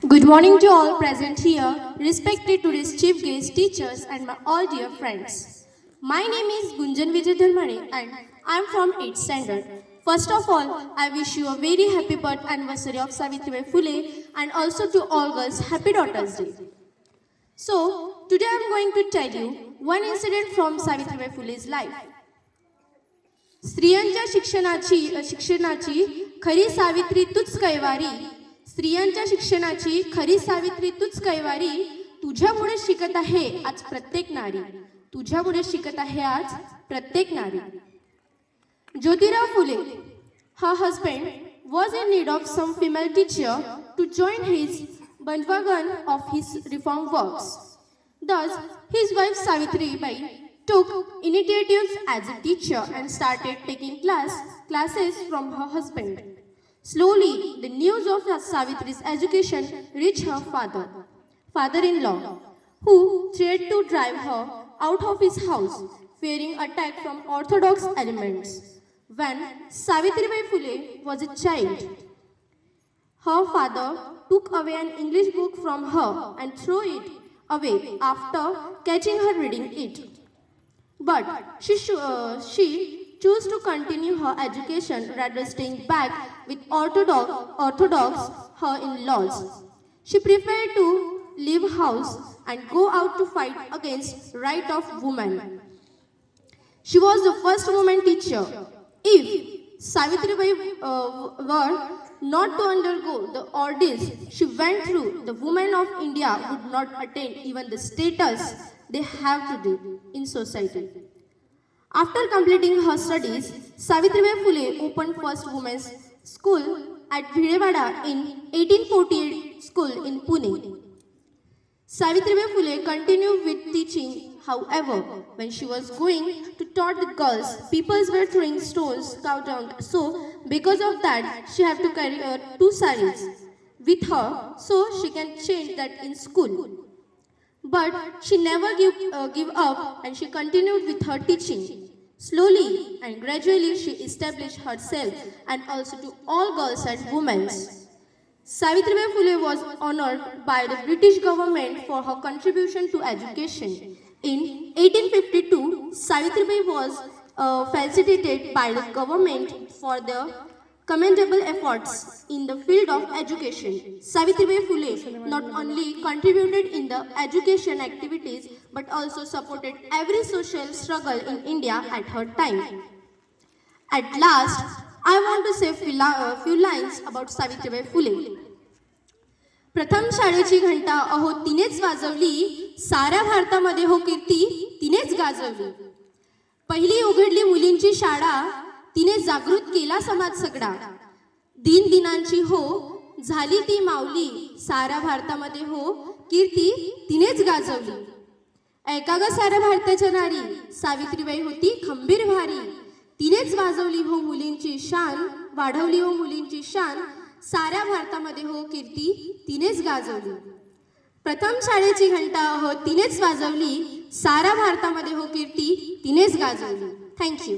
Good morning to all present here, respected today's chief guest, teachers, and my all dear friends. My name is Gunjan Vijay Dharmare and I am from 8th standard. First of all, I wish you a very happy birth anniversary of Savitribai Phule and also to all girls, Happy Daughters Day. So, today I am going to tell you one incident from Savitribai Phule's life. स्त्रियांच्या शिक्षणाची खरी सावित्री तूच कैवारी. स्त्रियांच्या शिक्षणाची खरी सावित्री तूच कैवारी. तुझ्यामुळे शिकत आहे आज प्रत्येक नारी. तुझ्यामुळे शिकत आहे आज प्रत्येक नारी. Jyotirao Phule, her husband, was in need of some female teacher to join his bandwagon of his reform works. Thus, his wife Savitribai took initiatives as a teacher and started taking classes from her husband. Slowly, the news of Savitri's education reached her father-in-law, who tried to drive her out of his house, fearing attack from orthodox elements. When Savitribai Phule was a child, her father took away an English book from her and threw it away after catching her reading it. But she chose to continue her education rather staying back with orthodox her in-laws. She preferred to leave house and go out to fight against right of women. She was the first woman teacher. If Savitribai were not to undergo the ordeals she went through, the women of India would not attain even the status they have today in society. After completing her studies, Savitribai Phule opened first women's school at Bhilewada in 1848 school in Pune. Savitribai Phule continued with teaching. However, when she was going to taught the girls, people were throwing stones, cow dung. So, because of that, she had to carry 2 saris with her so she can change that in school. But she never give up and she continued with her teaching. Slowly and gradually she established herself and also to all girls and women. Savitribai Phule was honored by the British government for her contribution to education. In 1852, Savitribai was felicitated by the government for the commendable efforts in the field of education. Savitribai Phule not only contributed in the education activities but also supported every social struggle in India at her time. At last, I want to say a few lines about Savitribai Phule. प्रथम शाळेची घंटा अहो तिनेच वाजवली. साऱ्या भारतामध्ये हो कीर्ती तिनेच गाजवली. पहिली उघडली मुलींची शाळा. तिने जागृत केला समाज सगळा. दिनांची हो झाली ती माऊली. साऱ्या भारतामध्ये हो कीर्ती तिनेच गाजवली. ऐका ग साऱ्या भारताच्या नारी. सावित्रीबाई होती खंबीर भारी. तिनेच वाजवली हो मुलींची शान. वाढवली हो मुलींची शान. साऱ्या भारतामध्ये हो कीर्ती तिनेच गाजवली. प्रथम शाळेची घंटा हो तिनेच वाजवली. साऱ्या भारतामध्ये हो कीर्ती तिनेच गाजवली. थँक्यू.